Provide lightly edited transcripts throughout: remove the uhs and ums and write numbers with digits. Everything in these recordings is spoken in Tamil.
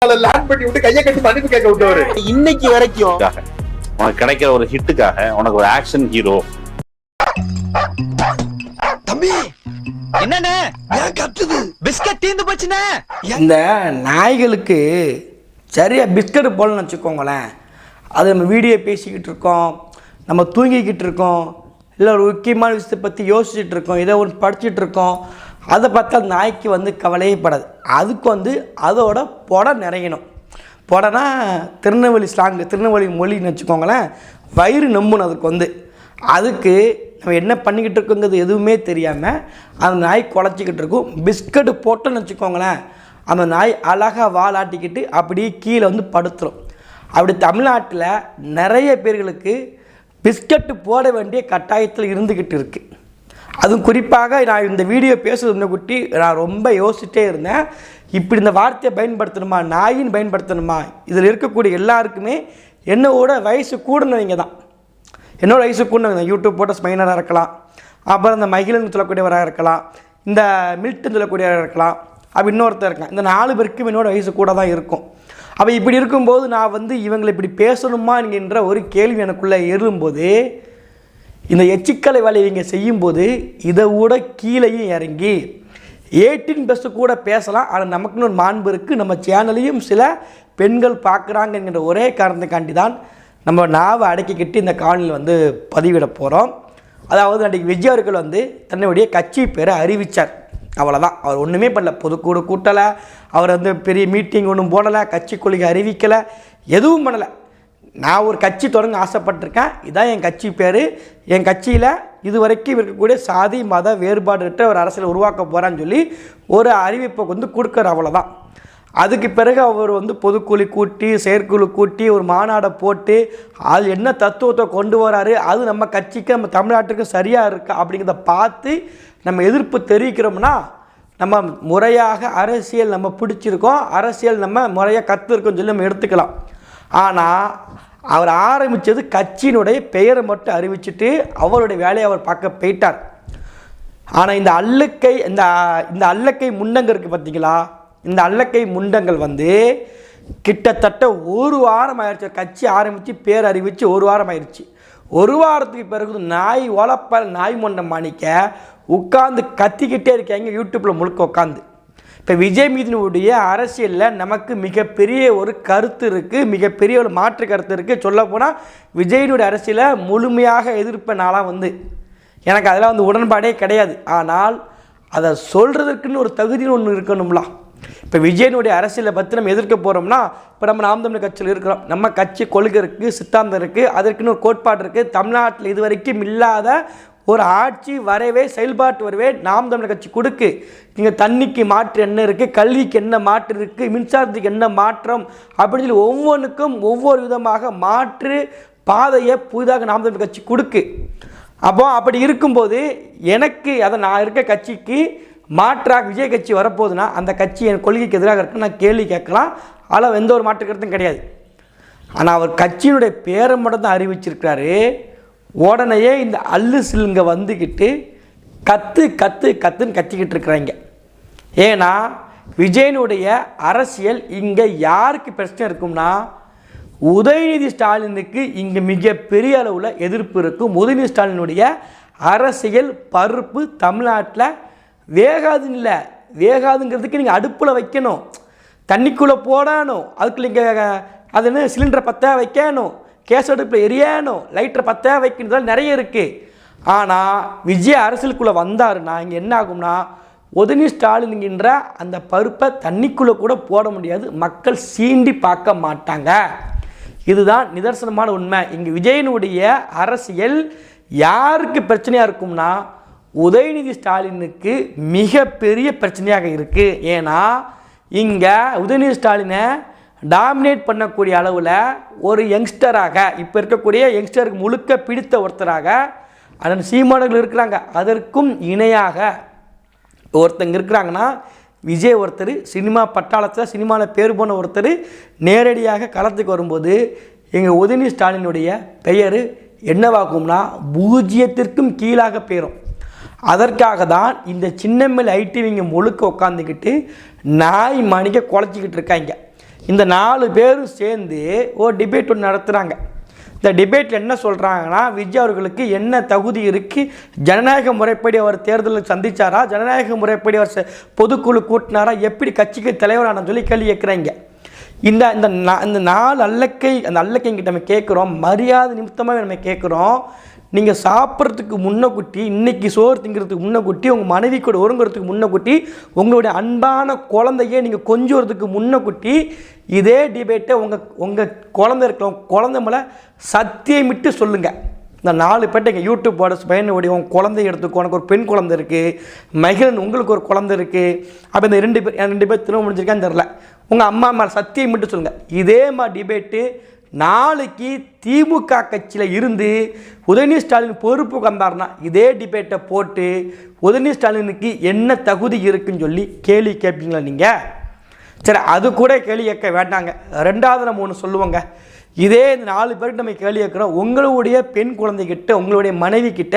லேண்ட் பண்ணி விட்டு கையை கட்டி மன்னிப்பு கேட்க விட்டவரு. இன்னைக்கு வரைக்கும் உனக்கு கிடைக்கிற ஒரு ஹிட்டுக்காக உனக்கு ஒரு ஆக்ஷன் ஹீரோ. தம்பி என்னண்ணே ஏன் கத்துது? பிஸ்கட் தீந்து போச்சுண்ணே. இந்த நாய்களுக்கு சரியா பிஸ்கட் போலன்னு வச்சுக்கோங்களேன். அது நம்ம வீடியோ பேசிக்கிட்டு இருக்கோம், நம்ம தூங்கிக்கிட்டு இருக்கோம், இல்லை ஒரு முக்கியமான விஷயத்தை பற்றி யோசிச்சுட்டு இருக்கோம், ஏதோ ஒன்று படிச்சுட்டு இருக்கோம், அதை பார்த்தா நாய்க்கு கவலையே படாது. அதுக்கு அதோட பொடை நிறையணும். பொடைனா திருநெல்வேலி ஸ்லாங்கு, திருநெல்வேலி மொழின்னு வச்சுக்கோங்களேன். வயிறு நொம்பணும். அதுக்கு நம்ம என்ன பண்ணிக்கிட்டு இருக்கோங்கிறது எதுவுமே தெரியாமல் அந்த நாய் குலைச்சிக்கிட்டு இருக்கும். பிஸ்கட்டு போட்டோன்னு வச்சுக்கோங்களேன், அந்த நாய் அழகாக வாலாட்டிக்கிட்டு அப்படியே கீழே படுத்துரும். அப்படி தமிழ்நாட்டில் நிறைய பேர்களுக்கு பிஸ்கட்டு போட வேண்டிய கட்டாயத்தில் இருந்துக்கிட்டு இருக்குது. அதுவும் குறிப்பாக நான் இந்த வீடியோ பேசுறது குட்டி நான் ரொம்ப யோசிச்சுட்டே இருந்தேன். இப்படி இந்த வார்த்தையை பயன்படுத்தணுமா, நாயின்னு பயன்படுத்தணுமா? இதில் இருக்கக்கூடிய எல்லாருக்குமே என்னோட வயசு கூடனவங்க தான். என்னோட வயசு கூடனவங்க தான். யூடியூப் போட்ட ஸ்மைனராக இருக்கலாம், அப்புறம் இந்த மகிழன் சொல்லக்கூடியவராக இருக்கலாம், இந்த மில்டன் சொல்லக்கூடியவராக இருக்கலாம், அப்படி இன்னொருத்தர் இருக்கான். இந்த 4 பேருக்கும் என்னோட வயசு கூட தான் இருக்கும். அப்போ இப்படி இருக்கும்போது நான் இவங்களை இப்படி பேசணுமா என்கின்ற ஒரு கேள்வி எனக்குள்ளே எழும்போது, இந்த எச்சிக்கலை வேலை இவங்க செய்யும்போது இதை விட கீழேயும் இறங்கி 18+ கூட பேசலாம். ஆனால் நமக்குன்னு ஒரு மாண்பு இருக்குது. நம்ம சேனலையும் சில பெண்கள் பார்க்குறாங்க என்கின்ற ஒரே காரணத்துக்காண்டி தான் நம்ம நாவை அடக்கிக்கிட்டு இந்த காணொலியில் பதிவிட போகிறோம். அதாவது அன்றைக்கி விஜய் அவர்கள் தன்னுடைய கட்சி பேரை அறிவித்தார். அவ்வளோதான். அவர் ஒன்றுமே பண்ணல, பொதுக்கூடு கூட்டலை, அவர் பெரிய மீட்டிங் ஒன்றும் போடலை, கட்சி கொள்கை அறிவிக்கலை, எதுவும் பண்ணலை. நான் ஒரு கட்சி தொடங்க ஆசைப்பட்டிருக்கேன், இதான் என் கட்சி பேர், என் கட்சியில் இதுவரைக்கும் இருக்கக்கூடிய சாதி மத வேறுபாடுற்ற ஒரு அரசியல் உருவாக்க போகிறான்னு சொல்லி ஒரு அறிவிப்பை கொடுக்குற, அவ்வளோதான். அதுக்கு பிறகு அவர் பொதுக்குழு கூட்டி, செயற்குழு கூட்டி, ஒரு மாநாடை போட்டு அது என்ன தத்துவத்தை கொண்டு வராரு, அது நம்ம கட்சிக்கு நம்ம தமிழ்நாட்டுக்கு சரியாக இருக்கா அப்படிங்கிறத பார்த்து நம்ம எதிர்ப்பு தெரிவிக்கிறோம்னா நம்ம முறையாக அரசியல் நம்ம பிடிச்சிருக்கோம், அரசியல் நம்ம முறையாக கற்றுருக்கோம்னு சொல்லி நம்ம எடுத்துக்கலாம். ஆனால் அவர் ஆரம்பித்தது கட்சியினுடைய பெயரை மட்டும் அறிவிச்சுட்டு அவருடைய வேலையை அவர் பார்க்க போயிட்டார். ஆனால் இந்த அல்லக்கை முண்டங்கள் இருக்குது பார்த்தீங்களா, இந்த அல்லக்கை முண்டங்கள் கிட்டத்தட்ட 1 வாரம் ஆயிடுச்சு. கட்சி ஆரம்பித்து பேர் அறிவித்து 1 வாரம் ஆயிடுச்சு. 1 வாரத்துக்கு பிறகு நாய் வளர்ப்ப நாய் மொண்டை மாணிக்க உட்காந்து கத்திக்கிட்டே இருக்காங்க யூடியூப்பில் முழுக்க உட்காந்து. இப்போ விஜய் மீதினுடைய அரசியலில் நமக்கு மிகப்பெரிய ஒரு கருத்து இருக்குது, மிகப்பெரிய ஒரு மாற்று கருத்து இருக்குது. சொல்லப்போனால் விஜயினுடைய அரசியலை முழுமையாக எதிர்ப்ப நாளாக எனக்கு அதெல்லாம் உடன்பாடே கிடையாது. ஆனால் அதை சொல்கிறதுக்குன்னு ஒரு தகுதின்னு ஒன்று இருக்கணும்ல. இப்போ விஜயனுடைய அரசியலை பற்றி நம்ம எதிர்க்க போகிறோம்னா, இப்போ நம்ம நாம் தமிழர் கட்சியில் இருக்கிறோம், நம்ம கட்சி கொள்கை இருக்குது, சித்தாந்தம் இருக்குது, அதற்குன்னு ஒரு கோட்பாடு இருக்குது. தமிழ்நாட்டில் இதுவரைக்கும் இல்லாத ஒரு ஆட்சி வரவே, செயல்பாட்டு வரவே நாம் தமிழர் கட்சி கொடுக்கு. நீங்கள் தண்ணிக்கு மாற்று என்ன இருக்குது, கல்விக்கு என்ன மாற்று இருக்குது, மின்சாரத்துக்கு என்ன மாற்றம் அப்படின்னு சொல்லி ஒவ்வொன்றுக்கும் ஒவ்வொரு விதமாக மாற்று பாதையை புதிதாக நாம் தமிழர் கட்சி கொடுக்கு. அப்படி இருக்கும்போது எனக்கு நான் இருக்க கட்சிக்கு மாற்றாக விஜய் கட்சி வரப்போகுதுன்னா அந்த கட்சி என் கொள்கைக்கு எதிராக இருக்குன்னு நான் கேள்வி கேட்கலாம். அதில் எந்த ஒரு மாற்று கருத்தும் கிடையாது. ஆனால் அவர் கட்சியினுடைய பேரை மட்டும் தான் அறிவிச்சிருக்கிறாரு. உடனேயே இந்த அல்லு சில்லுங்க கத்துன்னு கத்திக்கிட்டு இருக்கிறாங்க. ஏன்னா விஜயனுடைய அரசியல் இங்கே யாருக்கு பிரச்சனை இருக்கும்னா, உதயநிதி ஸ்டாலினுக்கு இங்கே மிகப்பெரிய அளவில் எதிர்ப்பு இருக்கும். உதயநிதி ஸ்டாலினுடைய அரசியல் பருப்பு தமிழ்நாட்டில் வேகாதுங்கிறதுக்கு நீங்கள் அடுப்பில் வைக்கணும், தண்ணிக்குள்ளே போடணும், அதுக்கு நீங்கள் சிலிண்டரை பற்ற வைக்கணும், கேஸ் அடுப்பில் எரியணும், லைட்டரை பற்ற வைக்கணும், நிறைய இருக்குது. ஆனால் விஜய் அரசியலுக்குள்ளே வந்தாருன்னா இங்கே என்ன ஆகும்னா, உதயநிதி ஸ்டாலின்கின்ற அந்த பருப்பை தண்ணிக்குள்ளே கூட போட முடியாது, மக்கள் சீண்டி பார்க்க மாட்டாங்க. இதுதான் நிதர்சனமான உண்மை. இங்கே விஜயனுடைய அரசியல் யாருக்கு பிரச்சனையாக இருக்கும்னா, உதயநிதி ஸ்டாலினுக்கு மிகப்பெரிய பிரச்சனையாக இருக்குது. ஏன்னா இங்கே உதயநிதி ஸ்டாலினை டாமினேட் பண்ணக்கூடிய அளவில் ஒரு யங்ஸ்டராக, இப்போ இருக்கக்கூடிய யங்ஸ்டருக்கு முழுக்க பிடித்த ஒருத்தராக அதன் சீமானர்கள் இருக்கிறாங்க. அதற்கும் இணையாக ஒருத்தங்க இருக்கிறாங்கன்னா விஜய் ஒருத்தர், சினிமா பட்டாளத்தில் சினிமாவில் பேர் போன ஒருத்தர் நேரடியாக களத்துக்கு வரும்போது எங்கள் உதயநிதி ஸ்டாலினுடைய பெயர் என்னவாகும்னா 0க்கும் கீழாக போயிடும். அதற்காக தான் இந்த சின்னம்மல் ஐடிவிங்க முழுக்க உட்காந்துக்கிட்டு நாய் மணிக்க குலைச்சிக்கிட்டு இருக்காங்க. இந்த 4 பேரும் சேர்ந்து ஒரு டிபேட் ஒன்று நடத்துகிறாங்க. இந்த டிபேட்டில் என்ன சொல்கிறாங்கன்னா, விஜய் அவர்களுக்கு என்ன தகுதி இருக்குது, ஜனநாயக முறைப்படி அவர் தேர்தலில் சந்தித்தாரா, ஜனநாயக முறைப்படி அவர் பொதுக்குழு கூட்டினாரா, எப்படி கட்சிக்கு தலைவரானு சொல்லி கேள்வி கேட்குறாங்க. இந்த இந்த 4 அல்லக்கை, அந்த அல்லக்கைங்கிட்ட நம்ம கேட்குறோம், மரியாதை நிமித்தமாக நம்ம கேட்குறோம். நீங்கள் சாப்பிட்றதுக்கு முன்னக்கூட்டி, இன்றைக்கி சோறு திங்கிறதுக்கு முன்னக்கூட்டி, உங்கள் மனைவி கூட ஒருங்கிறதுக்கு முன்னக்கூட்டி, உங்களுடைய அன்பான குழந்தையே நீங்கள் கொஞ்சுறதுக்கு முன்னக்கூட்டி, இதே டிபேட்டை உங்கள் குழந்தை இருக்கிறவங்க குழந்தை மேலே சத்தியமிட்டு சொல்லுங்கள். இந்த 4 பேர்ட்ட இங்கே யூடியூப் போட பயனுடைய உங்கள் குழந்தைய எடுத்துக்கோ, உனக்கு ஒரு பெண் குழந்தை இருக்குது, மகிழன் உங்களுக்கு ஒரு குழந்தை இருக்குது, அப்போ இந்த 2 பேர் திரும்ப முடிஞ்சிருக்கான்னு தெரில, உங்கள் அம்மா மேலே சத்தியமிட்டு சொல்லுங்கள். இதே மாதிரி டிபேட்டு நாளைக்கு திமுக கட்சியில் இருந்து உதயநிதி ஸ்டாலின் பொறுப்புக்கு வந்தார்னா இதே டிபேட்டை போட்டு உதயநிதி ஸ்டாலினுக்கு என்ன தகுதி இருக்குன்னு சொல்லி கேள்வி கேட்பீங்களா நீங்கள்? சரி, அது கூட கேள்வி கேட்க வேண்டாங்க. 2வது நம்ம ஒன்று சொல்லுவோங்க. இதே இந்த 4 பேருக்கு நம்ம கேள்வி கேட்குறோம். உங்களுடைய பெண் குழந்தைகிட்ட, உங்களுடைய மனைவி கிட்ட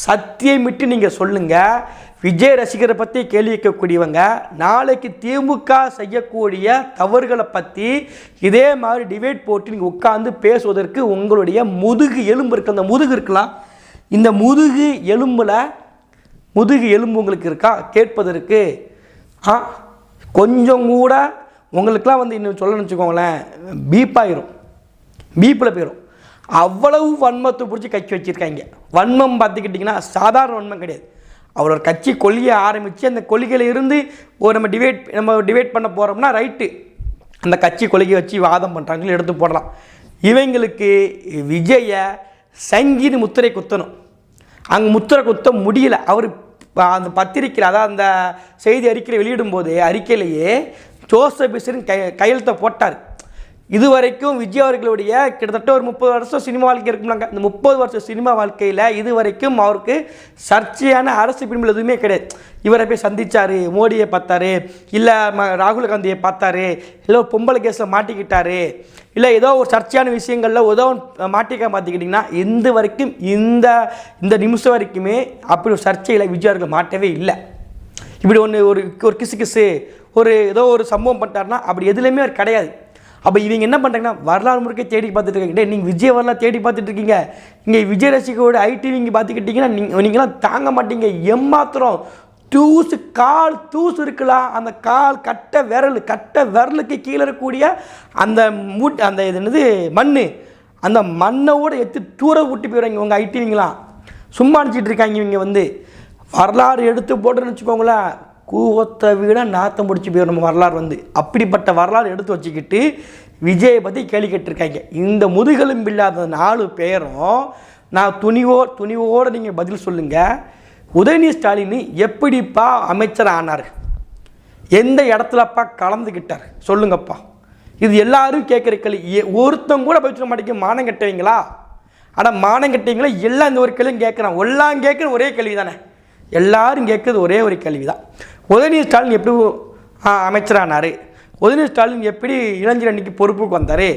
சத்தியமிட்டு நீங்கள் சொல்லுங்கள். விஜய் ரசிகரை பற்றி கேள்வி கேட்கக்கூடியவங்க நாளைக்கு திமுக செய்யக்கூடிய தவறுகளை பற்றி இதே மாதிரி டிபேட் போட்டு நீங்கள் உட்காந்து பேசுவதற்கு உங்களுடைய முதுகு எலும்பு இருக்குது. அந்த முதுகு இருக்கலாம், இந்த முதுகு எலும்பு உங்களுக்கு இருக்கா கேட்பதற்கு? கொஞ்சம் கூட உங்களுக்கெல்லாம் வந்து இன்னும் சொல்லணும்னு வச்சுக்கோங்களேன், பீப்பில் போயிடும். அவ்வளவு வன்மத்தை பிடிச்சி கட்சி வச்சுருக்காங்க. வன்மம் பார்த்துக்கிட்டிங்கன்னா சாதாரண வன்மம் கிடையாது. அவர் ஒரு கட்சி கொள்கையை ஆரம்பித்து அந்த கொள்கையில் இருந்து நம்ம டிபேட் பண்ண போகிறோம்னா ரைட்டு, அந்த கட்சி கொள்கையை வச்சு வாதம் பண்ணுறாங்கன்னு எடுத்து போடலாம். இவங்களுக்கு விஜயை சங்கீத முத்திரை குத்தணும். அங்கே முத்திரை குத்த முடியல. அவர் அந்த பத்திரிக்கையில், அதாவது அந்த செய்தி அறிக்கையை வெளியிடும்போது அறிக்கையிலேயே ஜோசப் கையெழுத்தை போட்டார். இதுவரைக்கும் விஜய் அவர்களுடைய கிட்டத்தட்ட ஒரு 30 வருஷம் சினிமா வாழ்க்கை இருக்கும்லாங்க. இந்த 30 வருஷம் சினிமா வாழ்க்கையில் இதுவரைக்கும் அவருக்கு சர்ச்சையான அரசு பின்புல எதுவுமே கிடையாது. இவரை போய் சந்தித்தார், மோடியை பார்த்தாரு, இல்லை ராகுல் காந்தியை பார்த்தாரு, இல்லை பொம்பளை கேஸில் மாட்டிக்கிட்டாரு, இல்லை ஏதோ ஒரு சர்ச்சையான விஷயங்களில் ஏதோ மாட்டிக்க பார்த்துக்கிட்டிங்கன்னா இந்த வரைக்கும் இந்த நிமிஷம் வரைக்குமே அப்படி ஒரு சர்ச்சையில் விஜய் அவர்கள் மாட்டவே இல்லை. இப்படி ஒரு கிசு ஒரு ஏதோ ஒரு சம்பவம் பண்ணிட்டாருன்னா அப்படி எதுலேயுமே அவர் கிடையாது. அப்போ இவங்க என்ன பண்ணுறாங்கன்னா வரலாறு முறைக்கே தேடி பார்த்துட்டு இருக்காங்க. நீங்கள் விஜய் வரலாறு தேடி பார்த்துட்டு இருக்கீங்க, இங்கே விஜய் ரசிகரோட ஐடிவி இங்கே பார்த்துக்கிட்டிங்கன்னா நீங்களாம் தாங்க மாட்டீங்க. எம்மாத்திரம் கால் தூசு இருக்கலாம், அந்த கால் கட்ட விரலுக்கு கீழே இருக்கக்கூடிய அந்த இது என்னது மண், அந்த மண்ணோட எடுத்து தூர விட்டு போயிடுறாங்க உங்கள் ஐடிவிங்களாம். சும்மா அனுப்பிச்சிட்டு இருக்காங்க. இவங்க வந்து வரலாறு எடுத்து போட்டுன்னு வச்சுக்கோங்களேன், கூவத்தை விட நாத்தம் பிடிச்சி போயிடும் நம்ம வரலாறு வந்து. அப்படிப்பட்ட வரலாறு எடுத்து வச்சுக்கிட்டு விஜயை பற்றி கேள்வி கேட்டிருக்காங்க. இந்த முதுகெலும்பு இல்லாத 4 பேரும் நான் துணிவோடு நீங்கள் பதில் சொல்லுங்கள். உதயநிதி ஸ்டாலின் எப்படிப்பா அமைச்சர் ஆனார், எந்த இடத்துலப்பா கலந்துக்கிட்டார் சொல்லுங்கப்பா. இது எல்லாரும் கேட்குற கேள்வி. ஒருத்தங்க கூட போய் சொல்ல மாட்டேங்க மானம் கட்டுவீங்களா? ஆனால் மானம் கட்டுவீங்களா? எல்லாம் இந்த ஒரு கேள்வியும் கேட்குறான். எல்லாம் கேட்குற ஒரே கேள்வி தானே, எல்லாரும் கேட்குறது ஒரே ஒரு கேள்வி தான். உதயநிதி ஸ்டாலின் எப்படி அமைச்சரானார், உதயநிதி ஸ்டாலின் எப்படி இளைஞர் அன்னைக்கு பொறுப்புக்கு வந்தார்,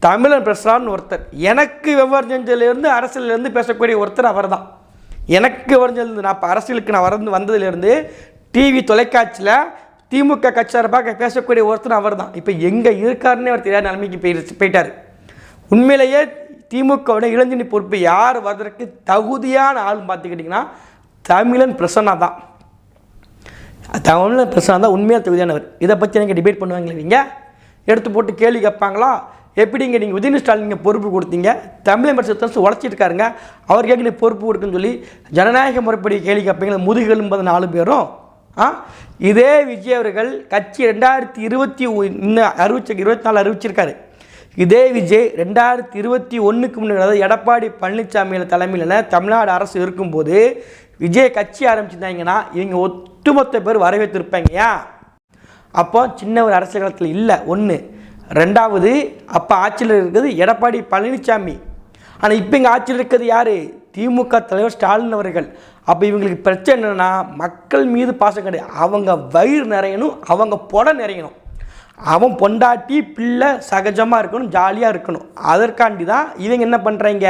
தமிழன் பிரசான்னு ஒருத்தர், எனக்கு விவரம் செஞ்சதுலேருந்து அரசியலேருந்து பேசக்கூடிய ஒருத்தர் அவர் தான். எனக்கு விவரம் செஞ்சது, நான் இப்போ அரசியலுக்கு நான் வந்ததுலேருந்து டிவி தொலைக்காட்சியில் திமுக கட்சியாரப்பாக பேசக்கூடிய ஒருத்தர் அவர் தான். இப்போ எங்கே இருக்காருன்னே அவர் தெரியாத நிலைமைக்கு போயிட்டார். உண்மையிலேயே திமுகவோட இளைஞனி பொறுப்பு யார் வர்றதுக்கு தகுதியான ஆள் பார்த்துக்கிட்டிங்கன்னா தமிழன் பிரசன்னா தான். தமிழன் பிரசன்னா தான் உண்மையாக தகுதியானவர். இதை பற்றி நீங்கள் டிபேட் பண்ணுவாங்களே, நீங்கள் எடுத்து போட்டு கேள்வி கேட்பாங்களா? எப்படிங்க நீங்கள் உதயநிதி ஸ்டாலின் நீங்கள் பொறுப்பு கொடுத்தீங்க, தமிழ் பிரச்சனை உழைச்சிட்டு இருக்காருங்க, அவர் கேட்க நீ பொறுப்பு கொடுக்குன்னு சொல்லி ஜனநாயக முறைப்படி கேள்வி கேட்பீங்களா? முதுகெலும்பது 4 பேரும். இதே விஜய் அவர்கள் கட்சி 2024 அறிவிச்சிருக்காரு. இதே விஜய் 2021க்கு முன்னாடி, அதாவது எடப்பாடி பழனிசாமி தலைமையில் தமிழ்நாடு அரசு இருக்கும்போது விஜய் கட்சி ஆரம்பிச்சிருந்தாங்கன்னா இவங்க ஒட்டுமொத்த பேர் வரவேற்றிருப்பாங்கயா. அப்போ சின்ன ஒரு அரசியல் காலத்தில் இல்லை ஒன்று. 2வது, அப்போ ஆட்சியில் இருக்கிறது எடப்பாடி பழனிசாமி. ஆனால் இப்போ இங்கே ஆட்சியில் இருக்கிறது யார்? திமுக தலைவர் ஸ்டாலின் அவர்கள். அப்போ இவங்களுக்கு பிரச்சனை என்னென்னா மக்கள் மீது பாசம் கிடையாது, அவங்க வயிறு நிறையணும், அவங்க புடை நிறையணும், அவன் பொண்டாட்டி பிள்ளை சகஜமாக இருக்கணும், ஜாலியாக இருக்கணும். அதற்காண்டி தான் இவங்க என்ன பண்ணுறாங்க,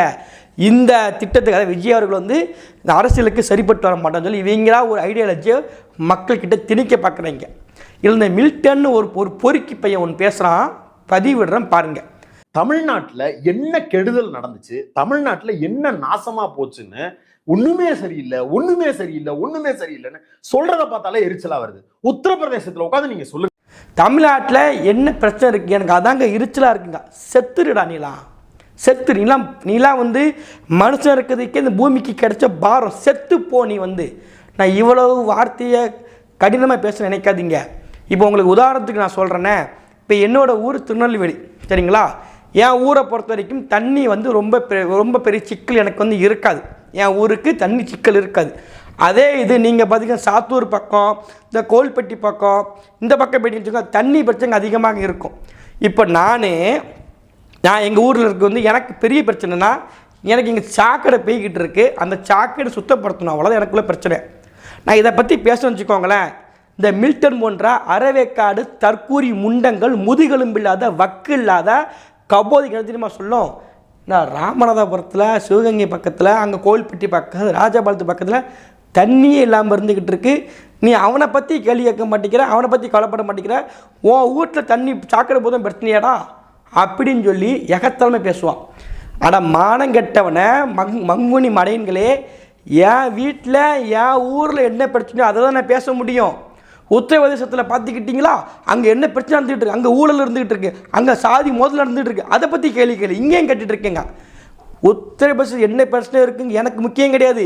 இந்த திட்டத்துக்கு, அதாவது விஜய் அவர்கள் வந்து இந்த அரசியலுக்கு சரிப்பட்டு வர மாட்டான்னு சொல்லி இவங்களா ஒரு ஐடியாலஜியை மக்கள்கிட்ட திணிக்க பார்க்குறாங்க. இதில் இந்த மில்டன் ஒரு பொறுக்கி பையன் ஒன்று பேசுகிறான், பதிவிடுறேன் பாருங்கள். தமிழ்நாட்டுல என்ன கெடுதல் நடந்துச்சு, தமிழ்நாட்டுல என்ன நாசமா போச்சுன்னு ஒண்ணுமே சரியில்லைன்னு சொல்றத பார்த்தாலே எரிச்சலா வருது. உத்தரப்பிரதேசத்துல உட்காந்து நீங்க சொல்லுங்க, தமிழ்நாட்டில் என்ன பிரச்சனை இருக்குது, எனக்கு அதாங்க எரிச்சலாக இருக்குங்க. செத்துருடா செத்துரு. நீலாம் வந்து மனுஷன் இருக்கிறதுக்கே இந்த பூமிக்கு கிடைச்ச பாரம். செத்து போ. நீ வந்து நான் இவ்வளவு வார்த்தையை கடினமாக பேச நினைக்காதீங்க. இப்போ உங்களுக்கு உதாரணத்துக்கு நான் சொல்கிறேன்னே, இப்போ என்னோடய ஊர் திருநெல்வேலி, சரிங்களா? என் ஊரை பொறுத்த வரைக்கும் தண்ணி வந்து ரொம்ப பெரிய சிக்கல் எனக்கு வந்து இருக்காது. என் ஊருக்கு தண்ணி சிக்கல் இருக்காது. அதே இது நீங்கள் பார்த்தீங்கன்னா சாத்தூர் பக்கம், இந்த கோல்பட்டி பக்கம், இந்த பக்கம் போயிட்டு தண்ணி பிரச்சனை அதிகமாக இருக்கும். இப்போ நான் எங்கள் ஊரில் இருக்க வந்து எனக்கு பெரிய பிரச்சனைனா, எனக்கு இங்கே சாக்கடை பெய்கிட்டு இருக்குது, அந்த சாக்கடை சுத்தப்படுத்தணும், அவ்வளோதான் எனக்குள்ள பிரச்சனை. நான் இதை பற்றி பேசணும்னு வச்சுக்கோங்களேன், இந்த மில்டன் போன்ற அறவேக்காடு தற்கூரி முண்டங்கள் முதுகெலும்பில்லாத வக்கு இல்லாத கபோதிகள் தெரியுமா சொல்லும். நான் ராமநாதபுரத்தில் சிவகங்கை பக்கத்தில், அங்கே கோவில்பட்டி பக்கத்தில், ராஜபாளத்து பக்கத்தில் தண்ணியே இல்லாமல் இருந்துக்கிட்டு இருக்கு. நீ அவனை பற்றி கேள்வி கேட்க மாட்டேங்கிற, அவனை பற்றி கவலைப்பட மாட்டேங்கிற, உன் வீட்டில் தண்ணி சாக்கடை போதும் பிரச்சனையாடா அப்படின்னு சொல்லி எகத்தலைமை பேசுவான். ஆனால் மானங்கெட்டவனை மங்குனி மடையன்களே, என் வீட்டில் என் ஊரில் என்ன பிரச்சனையோ அதை தான் நான் பேச முடியும். உத்தரப்பிரதேசத்தில் பார்த்துக்கிட்டிங்களா, அங்கே என்ன பிரச்சனை நடந்துகிட்டு இருக்கு, அங்கே ஊழல் இருந்துகிட்டு இருக்கு, அங்கே சாதி மோதல் நடந்துகிட்டு இருக்கு, அதை பற்றி கேள்வி இங்கேயும் கேட்டுட்டு இருக்கேங்க. உத்தரப்பிரதேசம் என்ன பிரச்சனை இருக்குங்க எனக்கு முக்கியம் கிடையாது.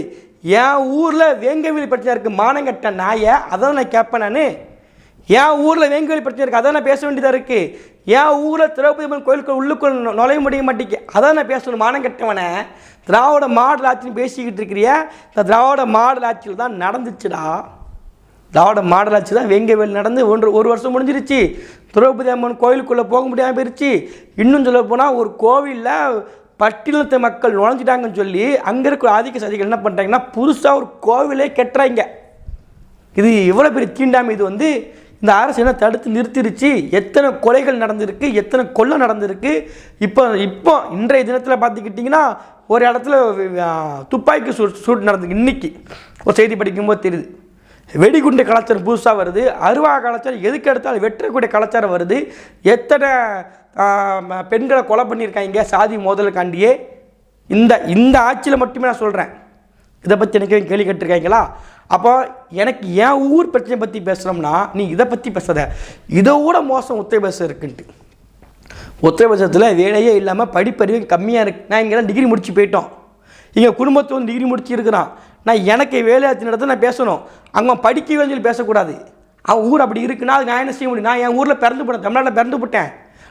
என் ஊரில் வேங்கவேலி பிரச்சனை இருக்குது, மானங்கட்ட நாயை, அதை நான் கேட்பேன். நான் என் ஊரில் வேங்கவேலி பிரச்சனை இருக்குது, அதை நான் பேச வேண்டியதாக இருக்குது. என் ஊரில் திரௌபதி அம்மன் கோயிலுக்கு உள்ளுக்குள் நுழைய முடிய மாட்டேங்க, அதை நான் பேசணும். மானங்கட்டவனை திராவிட மாடல் ஆட்சின்னு பேசிக்கிட்டு இருக்கிறிய, இந்த திராவிட மாடல் ஆட்சியில் தான் நடந்துச்சுடா. திராவிட மாடல் ஆட்சி தான் வேங்கவேலி நடந்து ஒரு வருஷம் முடிஞ்சிருச்சு. திரௌபதி அம்மன் கோயிலுக்குள்ளே போக முடியாமல் போயிடுச்சு. இன்னும் சொல்ல போனால் ஒரு கோவிலில் பட்டியலத்தை மக்கள் நுழைஞ்சிட்டாங்கன்னு சொல்லி அங்கே இருக்கிற ஆதிக்க சாதிகள் என்ன பண்ணுறாங்கன்னா புதுசாக ஒரு கோவிலே கட்டுறாங்க. இது எவ்வளோ பெரிய தீண்டாமை. இது வந்து இந்த அரசு என்ன தடுத்து நிறுத்திருச்சு. எத்தனை கொலைகள் நடந்திருக்கு, எத்தனை கொள்ளை நடந்திருக்கு. இப்போ இன்றைய தினத்தில் பார்த்துக்கிட்டிங்கன்னா ஒரு இடத்துல துப்பாக்கி சூட் நடந்திருக்கு. இன்றைக்கி ஒரு செய்தி படிக்கும்போது தெரியுது. வெடிகுண்டு கலாச்சாரம் புதுசாக வருது, அருவா கலாச்சாரம், எதுக்கு எடுத்தாலும் வெட்டக்கூடிய கலாச்சாரம் வருது. எத்தனை பெண்களை கொலை பண்ணியிருக்காங்க சாதி மோதலுக்காண்டியே. இந்த ஆட்சியில் மட்டுமே நான் சொல்கிறேன். இதை பற்றி எனக்கு கேள்வி கேட்டிருக்காங்களா? அப்போ எனக்கு என் ஊர் பிரச்சனை பற்றி பேசுகிறோம்னா நீ இதை பற்றி பேசாத. இதோட மோசம் உத்தரப்பிரதேசம் இருக்குன்ட்டு. உத்தரப்பிரதேசத்தில் வேலையே இல்லாமல் படிப்பறிவு கம்மியாக இருக்குது. நான் இங்கெல்லாம் டிகிரி முடிச்சு போயிட்டோம். இங்கே குடும்பத்தை வந்து டிகிரி முடிச்சு இருக்கிறான். நான் எனக்கு வேலையாச்சு நடத்த நான் பேசணும். அங்கே படிக்கவே சொல்லி பேசக்கூடாது. அவன் ஊர் அப்படி இருக்குன்னா அது நான் என்ன செய்ய முடியும்? நான் என் ஊரில் பிறந்து போட்டேன், தமிழ்நாட்டில் பிறந்து போட்டேன்,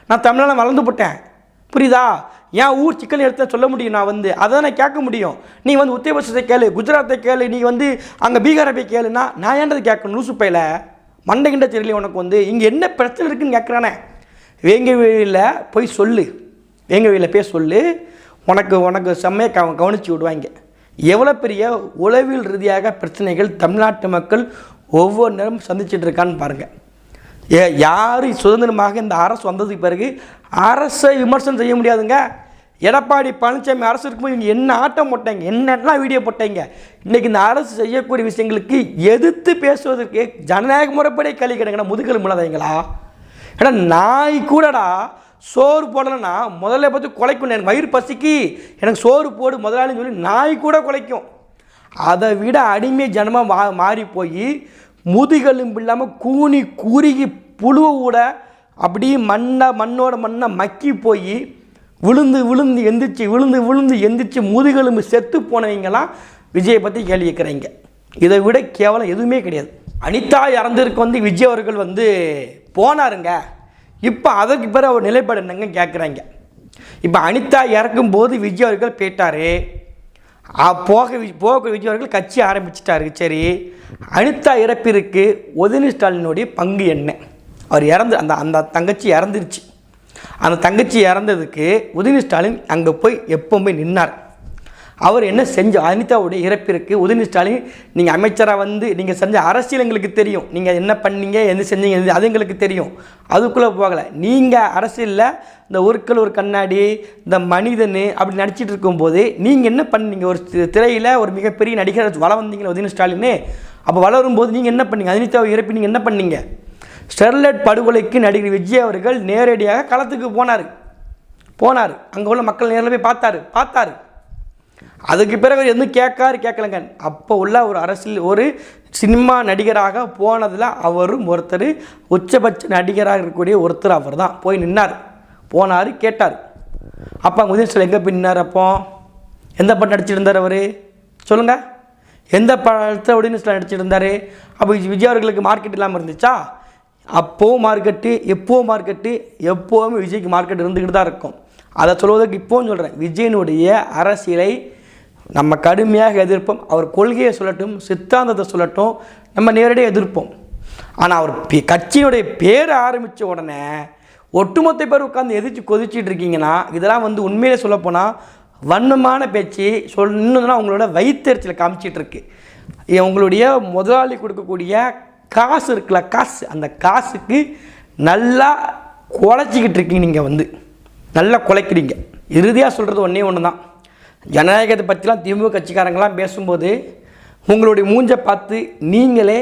நான் தமிழ்நாட்டில் வளர்ந்து போட்டேன். புரியுதா? என் ஊர் சிக்கல் எடுத்து சொல்ல முடியும். நான் வந்து அதை நான் கேட்க முடியும். நீ வந்து உத்தரப்பிரதேசத்தை கேளு, குஜராத்தை கேளு, நீ வந்து அங்கே பீகாரை போய் கேளுன்னா நான் ஏன்றது கேட்கணும்? லூசு பையில மண்டை கிண்ட தெரியல உனக்கு. வந்து இங்கே என்ன பிரச்சனை இருக்குன்னு கேட்குறானே. வேங்கவேலியில் போய் சொல்லு, வேங்கவேலியில் போய் சொல்லு, உனக்கு செம்மையை கவனித்து விடுவாங்க. எவ்வளோ பெரிய உளவியல் ரீதியாக பிரச்சனைகள் தமிழ்நாட்டு மக்கள் ஒவ்வொரு நேரமும் சந்திச்சுட்டு இருக்கான்னு பாருங்கள். யார் சுதந்திரமாக இந்த அரசு வந்ததுக்கு பிறகு அரசை விமர்சனம் செய்ய முடியாதுங்க. எடப்பாடி பழனிசாமி அரசு இருக்கும்போது இவங்க என்ன ஆட்டம் போட்டாங்க, என்னெல்லாம் வீடியோ போட்டாங்க. இன்றைக்கி இந்த அரசு செய்யக்கூடிய விஷயங்களுக்கு எதிர்த்து பேசுவதற்கு ஜனநாயக முறைப்படி கேள்வி கிடைக்கணும். முதுகெலும் முன்னதைங்களா? ஏன்னா நாய் கூடடா சோறு போடலைன்னா முதல்ல பார்த்து குலைக்கும். எனக்கு வயிறு பசிக்கு, எனக்கு சோறு போடு முதலாளின்னு சொல்லி நாய் கூட குலைக்கும். அதை விட அடிமை ஜனமாக மாறி போய் முதுகெலும்பு இல்லாமல் கூனி குறுகி புழுவை கூட அப்படியே மண்ணோட மண்ணை மக்கி போய் விழுந்து எந்திரிச்சு முதுகெலும்பு செத்து போனவங்கலாம் விஜயை பற்றி கேள்வி கேட்குறீங்க. இதை விட கேவலம் எதுவுமே கிடையாது. அனிதா இறந்ததுக்கு வந்து விஜய் அவர்கள் வந்து போனாருங்க. இப்போ அதற்கு பிறகு அவர் நிலைப்பாடு என்னங்க கேட்குறாங்க. இப்போ அனிதா இறக்கும்போது விஜய் அவர்கள் போயிட்டார். போக விஜய் அவர்கள் கட்சி ஆரம்பிச்சிட்டாரு. சரி, அனிதா இறப்பிற்கு உதயநிதி ஸ்டாலினுடைய பங்கு என்ன? அவர் அந்த தங்கச்சி இறந்துருச்சு. அந்த தங்கச்சி இறந்ததுக்கு உதயநிதி ஸ்டாலின் அங்கே போய் எப்போவுமே நின்னார். அவர் என்ன செஞ்ச அனிதாவுடைய இறப்பிற்கு உதயநிதி ஸ்டாலின் நீங்கள் அமைச்சராக வந்து நீங்கள் செஞ்ச அரசியல் எங்களுக்கு தெரியும், நீங்கள் என்ன பண்ணீங்க, எது செஞ்சீங்க, அது எங்களுக்கு தெரியும். அதுக்குள்ளே போகலை. நீங்கள் அரசியலில் இந்த ஒரு கண்ணாடி, இந்த மனிதன் அப்படி நடிச்சிட்டு இருக்கும்போது நீங்கள் என்ன பண்ணீங்க? ஒரு திரையில் ஒரு மிகப்பெரிய நடிகர் வள வந்தீங்களா உதயநிதி ஸ்டாலின். அப்போ வளரும்போது நீங்கள் என்ன பண்ணீங்க? அனிதாவை இறப்பி நீங்கள் என்ன பண்ணீங்க? ஸ்டெர்லைட் படுகொலைக்கு நடிகர் விஜய் அவர்கள் நேரடியாக களத்துக்கு போனார். அங்கே உள்ள மக்கள் நேரில் போய் பார்த்தாரு. அதுக்கு பிறகு எதுவும் கேட்கலங்க. அப்போ உள்ள ஒரு அரசியல் ஒரு சினிமா நடிகராக போனதில் அவரும் ஒருத்தர், உச்சபட்ச நடிகராக இருக்கக்கூடிய ஒருத்தர் அவர் தான். போய் போனார், கேட்டார். அப்போ அங்கே உதயநிதி எங்கே போய் நின்னார்? அப்போ எந்த படம் நடிச்சிருந்தார் அவர் சொல்லுங்கள்? எந்த படத்தில் உதயநிதி நடிச்சிருந்தார்? அப்போ விஜய் அவர்களுக்கு மார்க்கெட் இல்லாமல் இருந்துச்சா? அப்போவும் மார்க்கெட்டு, எப்போவும் மார்க்கெட்டு, எப்போவுமே விஜய்க்கு மார்க்கெட் இருந்துக்கிட்டு தான் இருக்கும். அதை சொல்வதற்கு இப்போவும் சொல்கிறேன், விஜயனுடைய அரசியலை நம்ம கடுமையாக எதிர்ப்போம். அவர் கொள்கையை சொல்லட்டும், சித்தாந்தத்தை சொல்லட்டும், நம்ம நேரடியாக எதிர்ப்போம். ஆனால் அவர் கட்சியினுடைய பேரை ஆரம்பித்த உடனே ஒட்டுமொத்த பேர் உட்காந்து எதிர்த்து கொதிச்சிட்டு இருக்கீங்கன்னா, இதெல்லாம் உண்மையிலே சொல்லப்போனால் வன்மமான பேச்சு இன்னும் அவங்களோட வயிற்றுச்சலை காமிச்சிட்டு இருக்கு. உங்களுடைய முதலாளி கொடுக்கக்கூடிய காசு இருக்குல்ல, அந்த காசுக்கு நல்லா குலைச்சிக்கிட்டு இருக்கீங்க. நீங்கள் நல்லா குலைக்கிறீங்க. இறுதியாக சொல்கிறது ஒன்று தான், ஜனநாயகத்தை பற்றிலாம் திமுக கட்சிக்காரங்களாம் பேசும்போது உங்களுடைய மூஞ்சை பார்த்து நீங்களே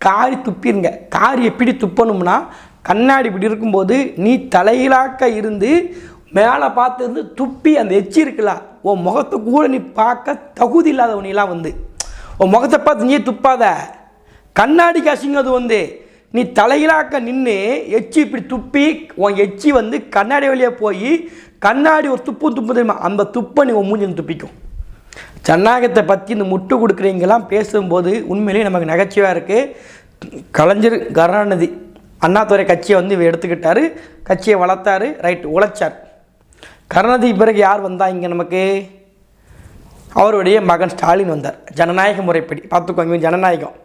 காரி துப்பிடுங்க. காரி எப்படி துப்பணும்னா, கண்ணாடி இப்படி இருக்கும்போது நீ தலையிலாக்க இருந்து மேலே பார்த்து துப்பி அந்த எச்சி இருக்குல்ல, உன் முகத்தை கூட நீ பார்க்க தகுதி இல்லாதவனெல்லாம் உன் முகத்தை பார்த்து நீயே துப்பாத. கண்ணாடிக்கு அசிங்கம் அது. நீ தலையிலாக்க நின்று எச்சி இப்படி துப்பி உன் எச்சி கண்ணாடி வழியாக போய் கண்ணாடி ஒரு துப்பு தெரியுமா, அந்த துப்பை நீ உன் மூஞ்சி துப்பிக்கும். ஜனநாயகத்தை பற்றி இந்த முட்டு கொடுக்குறீங்கெல்லாம் பேசும்போது உண்மையிலேயே நமக்கு நகைச்சுவையாக இருக்குது. கலைஞர் கருணாநிதி அண்ணாதுரை கட்சியை எடுத்துக்கிட்டாரு, கட்சியை வளர்த்தாரு, ரைட், உழைச்சார். கருணாநிதி பிறகு யார் வந்தா இங்கே நமக்கு? அவருடைய மகன் ஸ்டாலின் வந்தார். ஜனநாயக முறைப்படி பார்த்துக்கோங்க, ஜனநாயகம்.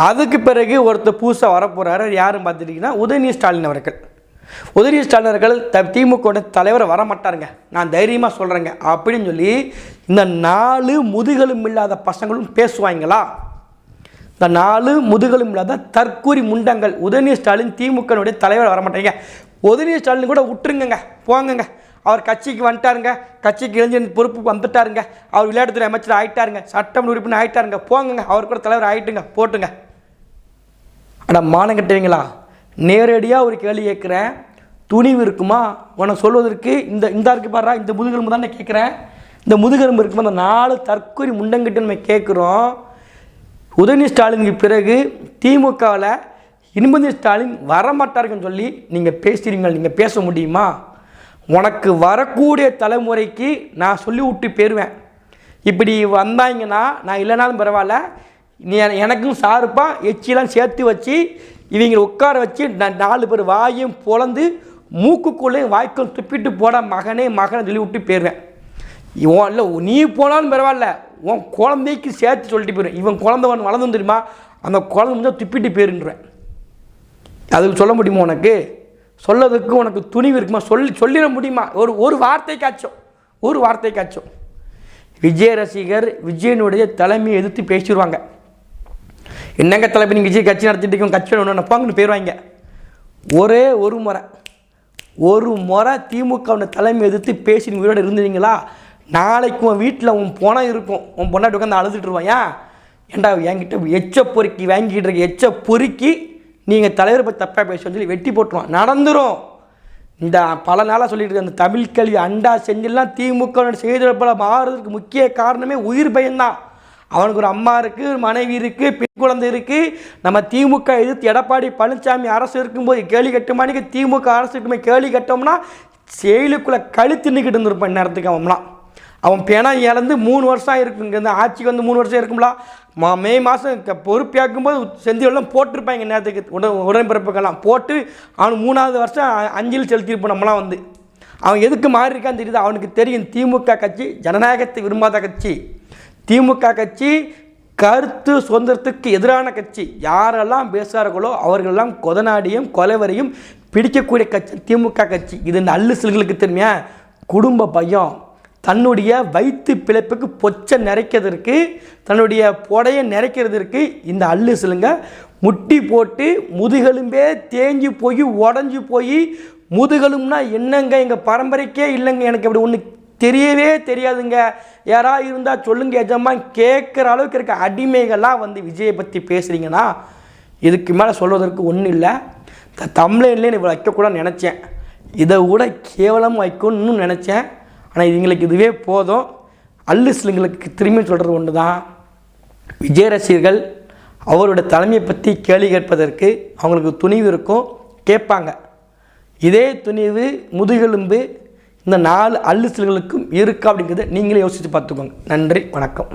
அதுக்கு பிறகு ஒருத்தர் புதுசாக வரப்போகிறாரு. யாரும் பார்த்துட்டிங்கன்னா உதயநிதி ஸ்டாலின் அவர்கள். உதயநிதி ஸ்டாலின் அவர்கள் திமுக தலைவர் வரமாட்டாருங்க, நான் தைரியமாக சொல்கிறேங்க அப்படின்னு சொல்லி இந்த 4 முதுகலும் இல்லாத பசங்களும் பேசுவாங்களா? இந்த 4 முதுகலும் இல்லாத தற்கூரி முண்டங்கள் உதயநிதி ஸ்டாலின் திமுகனுடைய தலைவர் வரமாட்டாங்க. உதயநிதி ஸ்டாலின் கூட விட்டுருங்க, போங்கங்க. அவர் கட்சிக்கு வந்துட்டாருங்க, கட்சிக்கு இளைஞர் பொறுப்புக்கு வந்துட்டாருங்க, அவர் விளையாட்டுத்துறை அமைச்சர் ஆகிட்டாருங்க, சட்டமன்ற உறுப்பினர் ஆகிட்டாருங்க, போங்கங்க. அவர் கூட தலைவர் ஆகிட்டுங்க, போட்டுங்க. ஆனால் மானம் கட்டுவீங்களா? நேரடியாக ஒரு கேள்வி கேட்குறேன், துணிவு இருக்குமா உனக்கு சொல்வதற்கு? இந்த இருக்கு பாரு, இந்த முதுகெலும்பு தானே கேட்குறேன். இந்த முதுகெலும்பு இருக்குமா? அந்த 4 தற்கொலை முண்டங்கிட்ட நம்ம கேட்குறோம். உதயநிதி ஸ்டாலினுக்கு பிறகு திமுகவில் இன்பநிதி ஸ்டாலின் வரமாட்டாருன்னு சொல்லி நீங்கள் பேசுகிறீங்க. நீங்கள் பேச முடியுமா? உனக்கு வரக்கூடிய தலைமுறைக்கு நான் சொல்லி விட்டு போயிடுவேன். இப்படி வந்தாங்கன்னா நான் இல்லைனாலும் பரவாயில்ல, நீ எனக்கும் சார்பாக எச்சிலாம் சேர்த்து வச்சு இவங்களை உட்கார வச்சு 4 பேர் வாயும் பொழந்து மூக்குக்குள்ளேயும் வாய்க்கும் துப்பிட்டு போட மகனே சொல்லி விட்டு போயிடுவேன். இல்லை நீ போனாலும் பரவாயில்ல, உன் குழந்தைக்கு சேர்த்து சொல்லிட்டு போயிடுவேன். இவன் குழந்தை வளர்ந்து தெரியுமா, அந்த குழந்தை முடிஞ்சால் துப்பிட்டு போயிருன்றேன். அதுக்கு சொல்ல முடியுமா? உனக்கு சொல்லதுக்கு உனக்கு துணிவு இருக்குமா? சொல்லிட முடியுமா? ஒரு வார்த்தைக்காச்சும் விஜய் ரசிகர் விஜயனுடைய தலைமையை எதிர்த்து பேசிடுவாங்க. என்னங்க தலைமை, நீங்கள் விஜய் கட்சி நடத்திட்டு இருக்கோம், கட்சி ஒன்று பாங்கன்னு போயிடுவாங்க. ஒரே ஒரு முறை திமுக தலைமை எதிர்த்து பேசி உயிரோடு இருந்தீங்களா, நாளைக்கு உன் வீட்டில் உன் பணம் இருக்கும், உன் பொண்டாட்டி உட்காந்து அழுதுட்டுருவான். ஏன்டா என்கிட்ட எச்ச பொறுக்கி வாங்கிட்டு இருக்க, எச்ச பொறுக்கி நீங்கள் தலைவரை பற்றி தப்பாக பேசுவோம் சொல்லி வெட்டி போட்டுருவான். நடந்துடும். இந்த பல நாளாக சொல்லிட்டு இருக்க அந்த தமிழ் கல்வி அண்டா செஞ்செல்லாம் திமுக செய்திருப்பல மாறுறதுக்கு முக்கிய காரணமே உயிர் பயம்தான். அவனுக்கு ஒரு அம்மா இருக்குது, ஒரு மனைவி இருக்குது, பெண் குழந்தை இருக்குது. நம்ம திமுக எதிர்த்து எடப்பாடி பழனிசாமி அரசு இருக்கும்போது கேள்வி கட்டுமானிக்கு திமுக அரசு இருக்குமே கேள்வி கட்டோம்னா செயலுக்குள்ளே கழுத்து நிற்கிட்டு இருந்திருப்பான் நேரத்துக்கு. அவன் பிணம் இழந்து 3 வருஷம் இருக்குங்க, இந்த ஆட்சிக்கு 3 வருஷம் இருக்கும்ல. மே மாதம் பொறுப்பியாக்கும்போது செந்திலாம் போட்டிருப்பாங்க நேரத்துக்கு, உடன்பிறப்புக்கெல்லாம் போட்டு அவன் 3வது வருஷம் அஞ்சலி செலுத்தியிருப்போம். நம்மளாம் அவன் எதுக்கு மாறி இருக்கான்னு தெரியுது. அவனுக்கு தெரியும் திமுக கட்சி ஜனநாயகத்தை விரும்பாத கட்சி, திமுக கட்சி கருத்து சுதந்திரத்துக்கு எதிரான கட்சி. யாரெல்லாம் பேசுகிறார்களோ அவர்களெல்லாம் கொதநாடியும் கொலைவரையும் பிடிக்கக்கூடிய கட்சி திமுக கட்சி. இது இந்த அல்லு சில்களுக்கு தெரியுமா? குடும்ப பயம், தன்னுடைய வயிற்று பிழைப்புக்கு பொச்சை நிறைக்கிறதுக்கு, தன்னுடைய புடையை நிறைக்கிறதுக்கு இந்த அல்லு சிலுங்க முட்டி போட்டு முதுகெலும்பே தேங்கி போய் உடஞ்சி போய், முதுகெலும்புனா என்னங்க எங்கள் பரம்பரைக்கே இல்லைங்க, எனக்கு அப்படி ஒன்று தெரியவே தெரியாதுங்க, யாராவது இருந்தால் சொல்லுங்க எஜமா கேட்குற அளவுக்கு இருக்க அடிமைகள்லாம் விஜயை பற்றி பேசுகிறீங்கன்னா இதுக்கு மேலே சொல்வதற்கு ஒன்றும் இல்லை. இந்த தம்ப்லைன்லேயே இவ்வளோ வைக்கக்கூடாதுன்னு நினச்சேன். இதை விட கேவலமாக வைக்கணும்னு நினச்சேன். ஆனால் இவங்களுக்கு இதுவே போதும். அல்லுசிலுங்களுக்கு திரும்பி சொல்கிறது ஒன்று தான், விஜய் ரசிகர்கள் அவரோட தலைமையை பற்றி கேள்வி கேட்பதற்கு அவங்களுக்கு துணிவு இருக்கும், கேட்பாங்க. இதே துணிவு முதுகெலும்பு இந்த 4 அல்லுசிலுங்களுக்கும் இருக்கா அப்படிங்கிறத நீங்களே யோசித்து பார்த்துக்கோங்க. நன்றி, வணக்கம்.